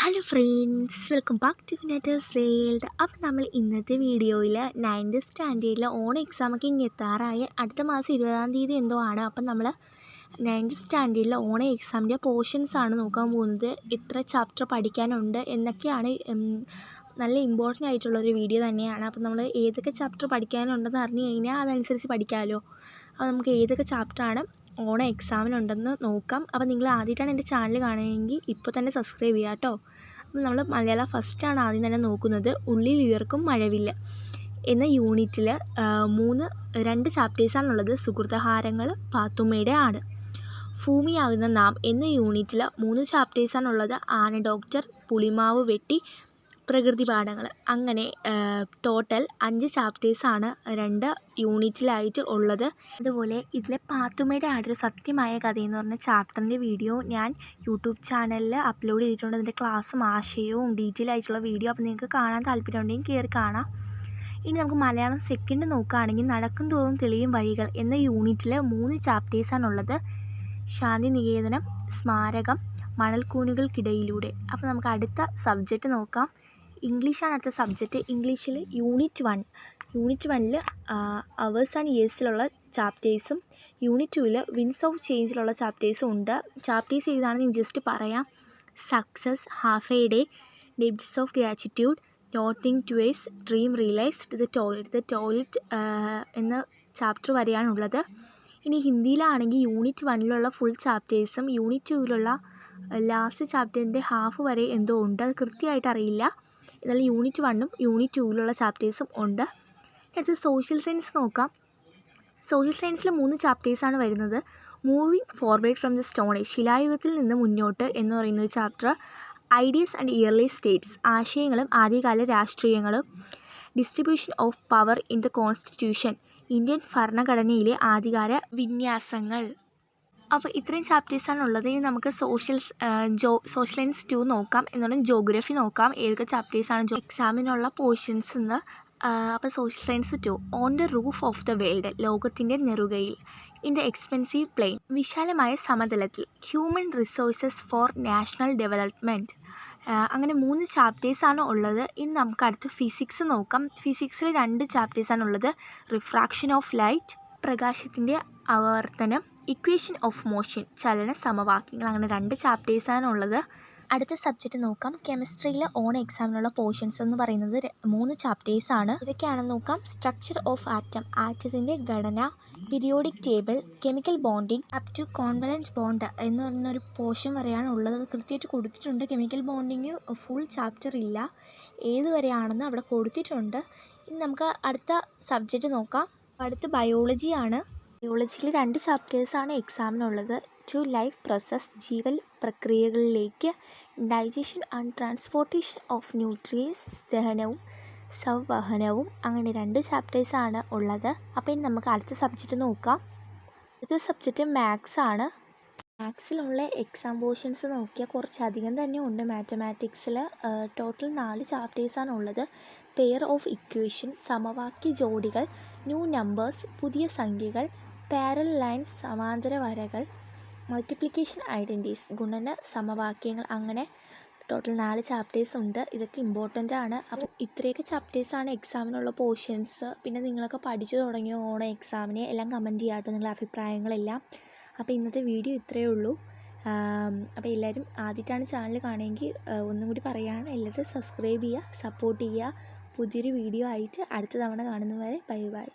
Hello friends, welcome back to netters world. അപ്പം നമ്മൾ ഇന്നത്തെ വീഡിയോയിൽ 9th സ്റ്റാൻഡേർഡിലെ ഓൺ എക്സാമൊക്കെ ഇങ്ങ് എത്താറായി. അടുത്ത മാസം 20-ാം തീയതി എന്തോ ആണ്. അപ്പം നമ്മൾ 9th സ്റ്റാൻഡേർഡിലെ ഓൺ എക്സാമിൻ്റെ പോർഷൻസ് ആണ് നോക്കാൻ പോകുന്നത്. എത്ര ചാപ്റ്റർ പഠിക്കാനുണ്ട് എന്നൊക്കെയാണ്. നല്ല ഇമ്പോർട്ടൻ്റ് ആയിട്ടുള്ളൊരു വീഡിയോ തന്നെയാണ്. അപ്പം നമ്മൾ ഏതൊക്കെ ചാപ്റ്റർ പഠിക്കാനുണ്ടെന്ന് അറിഞ്ഞു കഴിഞ്ഞാൽ അതനുസരിച്ച് പഠിക്കാമല്ലോ. അപ്പോൾ നമുക്ക് ഏതൊക്കെ ചാപ്റ്ററാണ് ഓണ എക്സാമിനുണ്ടെന്ന് നോക്കാം. അപ്പോൾ നിങ്ങൾ ആദ്യമായിട്ടാണ് എൻ്റെ ചാനൽ കാണുകയെങ്കിൽ ഇപ്പോൾ തന്നെ സബ്സ്ക്രൈബ് ചെയ്യുക കേട്ടോ. അപ്പം നമ്മൾ മലയാളം ഫസ്റ്റാണ് ആദ്യം തന്നെ നോക്കുന്നത്. ഉള്ളിൽ ഉയർക്കും മഴവില്ല് എന്ന യൂണിറ്റിൽ രണ്ട് ചാപ്റ്റേഴ്സാണുള്ളത്. സുഹൃതഹാരങ്ങൾ, പാത്തുമ്മയുടെ ആട്. ഭൂമിയാകുന്ന നാം എന്ന യൂണിറ്റിൽ 3 ചാപ്റ്റേഴ്സാണുള്ളത്. ആന ഡോക്ടർ, പുളിമാവ് വെട്ടി, പ്രകൃതി പാഠങ്ങൾ. അങ്ങനെ ടോട്ടൽ 5 ചാപ്റ്റേഴ്സാണ് 2 യൂണിറ്റിലായിട്ട് ഉള്ളത്. അതുപോലെ ഇതിലെ പാത്തുമ്മയുടെ ആടൊരു സത്യമായ കഥയെന്ന് പറഞ്ഞ ചാപ്റ്ററിൻ്റെ വീഡിയോ ഞാൻ യൂട്യൂബ് ചാനലിൽ അപ്ലോഡ് ചെയ്തിട്ടുണ്ട്. അതിൻ്റെ ക്ലാസ്സും ആശയവും ഡീറ്റെയിൽ ആയിട്ടുള്ള വീഡിയോ. അപ്പോൾ നിങ്ങൾക്ക് കാണാൻ താല്പര്യമുണ്ടെങ്കിൽ കയറി കാണാം. ഇനി നമുക്ക് മലയാളം സെക്കൻഡ് നോക്കുകയാണെങ്കിൽ നടക്കും തോറും തെളിയും വഴികൾ എന്ന യൂണിറ്റിൽ 3 ചാപ്റ്റേഴ്സാണുള്ളത്. ശാന്തിനികേതനം, സ്മാരകം, മണൽക്കൂനുകൾക്കിടയിലൂടെ. അപ്പോൾ നമുക്ക് അടുത്ത സബ്ജക്റ്റ് നോക്കാം. ഇംഗ്ലീഷാണ് അടുത്ത സബ്ജക്റ്റ്. ഇംഗ്ലീഷിൽ യൂണിറ്റ് 1 അവേഴ്സ് ആൻഡ് ഇയേഴ്സിലുള്ള ചാപ്റ്റേഴ്സും യൂണിറ്റ് 2 വിൻഡ്സ് ഓഫ് ചേഞ്ചിലുള്ള ചാപ്റ്റേഴ്സും ഉണ്ട്. ചാപ്റ്റേഴ്സ് ഏതാണെന്ന് ഞാൻ ജസ്റ്റ് പറയാം. Success, half a day, debts of gratitude, nothing twice, dream realised, the toilet എന്ന ചാപ്റ്റർ വരെയാണുള്ളത്. ഇനി ഹിന്ദിയിലാണെങ്കിൽ unit 1 full chapters unit 2 last ചാപ്റ്ററിൻ്റെ ഹാഫ് വരെ എന്തോ ഉണ്ട്. അത് കൃത്യമായിട്ട് അറിയില്ല. എന്നാൽ യൂണിറ്റ് 1 യൂണിറ്റ് 2 ചാപ്റ്റേഴ്സും ഉണ്ട്. അടുത്ത് സോഷ്യൽ സയൻസ് നോക്കാം. സോഷ്യൽ സയൻസിൽ 3 ചാപ്റ്റേഴ്സാണ് വരുന്നത്. Moving forward from the stone age, ശിലായുഗത്തിൽ നിന്ന് മുന്നോട്ട് എന്ന് പറയുന്ന ഒരു chapter. Ideas and early states, ആശയങ്ങളും ആദ്യകാല രാഷ്ട്രീയങ്ങളും. Distribution of power in the constitution, Indian ഭരണഘടനയിലെ ആധികാര വിന്യാസങ്ങൾ. അപ്പോൾ ഇത്രയും ചാപ്റ്റേഴ്സാണുള്ളത്. ഇനി നമുക്ക് സോഷ്യൽ സയൻസ് 2 നോക്കാം. എന്നുണ്ടെങ്കിൽ ജോഗ്രഫി നോക്കാം. ഏതൊക്കെ ചാപ്റ്റേഴ്സാണ് എക്സാമിനുള്ള പോർഷൻസ് എന്ന്. അപ്പോൾ social science 2 on the roof of the world, ലോകത്തിൻ്റെ നെറുകയിൽ. ഇൻ ദ എക്സ്പെൻസീവ് പ്ലെയിൻ, വിശാലമായ സമതലത്തിൽ. Human resources for national development. അങ്ങനെ 3 ചാപ്റ്റേഴ്സാണ് ഉള്ളത്. ഇനി നമുക്ക് അടുത്ത് ഫിസിക്സ് നോക്കാം. ഫിസിക്സിൽ 2 ചാപ്റ്റേഴ്സാണുള്ളത്. റിഫ്രാക്ഷൻ ഓഫ് ലൈറ്റ്, പ്രകാശത്തിൻ്റെ ആവർത്തനം, ഇക്വേഷൻ ഓഫ് മോഷൻ, ചലന സമവാക്യങ്ങൾ. അങ്ങനെ 2 ചാപ്റ്റേഴ്സാണ് ഉള്ളത്. അടുത്ത സബ്ജക്റ്റ് നോക്കാം. കെമിസ്ട്രിയിൽ ഓൺ എക്സാമിനുള്ള പോർഷൻസ് എന്ന് പറയുന്നത് 3 ചാപ്റ്റേഴ്സാണ്. ഇതൊക്കെയാണെന്ന് നോക്കാം. സ്ട്രക്ചർ ഓഫ് ആറ്റം, ആറ്റത്തിൻ്റെ ഘടന, periodic table, chemical bonding up to covalent bond എന്ന് പറയുന്നൊരു പോർഷൻ വരെയാണ് ഉള്ളത്. അത് കൃത്യമായിട്ട് കൊടുത്തിട്ടുണ്ട്. കെമിക്കൽ ബോണ്ടിങ് ഫുൾ ചാപ്റ്റർ ഇല്ല, ഏതുവരെയാണെന്ന് അവിടെ കൊടുത്തിട്ടുണ്ട്. ഇനി നമുക്ക് അടുത്ത സബ്ജക്റ്റ് നോക്കാം. അടുത്ത ബയോളജിയാണ്. ബയോളജിയിൽ 2 ചാപ്റ്റേഴ്സാണ് എക്സാമിനുള്ളത്. ടു ലൈഫ് പ്രോസസ്, ജീവൽ പ്രക്രിയകളിലേക്ക്. Digestion and transportation of nutrients, ദഹനവും സംവഹനവും. അങ്ങനെ 2 ചാപ്റ്റേഴ്സാണ് ഉള്ളത്. അപ്പോൾ ഇനി നമുക്ക് അടുത്ത സബ്ജക്റ്റ് നോക്കാം. അടുത്ത സബ്ജക്റ്റ് മാത്സ് ആണ്. മാത്സിലുള്ള എക്സാം പോർഷൻസ് നോക്കിയാൽ കുറച്ചധികം തന്നെ ഉണ്ട്. മാത്തമാറ്റിക്സിൽ ടോട്ടൽ 4 ചാപ്റ്റേഴ്സാണ് ഉള്ളത്. പെയർ ഓഫ് ഇക്വേഷൻ, സമവാക്യ ജോഡികൾ, ന്യൂ നമ്പേഴ്സ്, പുതിയ സംഖ്യകൾ, പാരലൽ ലൈൻസ്, സമാന്തര വരകൾ, മൾട്ടിപ്ലിക്കേഷൻ ഐഡൻറ്റീസ്, ഗുണന സമവാക്യങ്ങൾ. അങ്ങനെ ടോട്ടൽ 4 ചാപ്റ്റേഴ്സ് ഉണ്ട്. ഇതൊക്കെ ഇമ്പോർട്ടൻ്റ് ആണ്. അപ്പോൾ ഇത്രയൊക്കെ ചാപ്റ്റേഴ്സാണ് എക്സാമിനുള്ള പോർഷൻസ്. പിന്നെ നിങ്ങളൊക്കെ പഠിച്ചു തുടങ്ങിയ ഓണം എക്സാമിന് എല്ലാം കമൻറ്റ് ചെയ്യാം കേട്ടോ, നിങ്ങളുടെ അഭിപ്രായങ്ങളെല്ലാം. അപ്പോൾ ഇന്നത്തെ വീഡിയോ ഇത്രയേ ഉള്ളൂ. അപ്പോൾ എല്ലാവരും ആദ്യമായിട്ടാണ് ചാനൽ കാണുമെങ്കിൽ ഒന്നും കൂടി പറയുകയാണ്, എല്ലാവരും സബ്സ്ക്രൈബ് ചെയ്യുക, സപ്പോർട്ട് ചെയ്യുക. പുതിയൊരു വീഡിയോ ആയിട്ട് അടുത്ത തവണ കാണുന്നവരെ ബൈ ബൈ.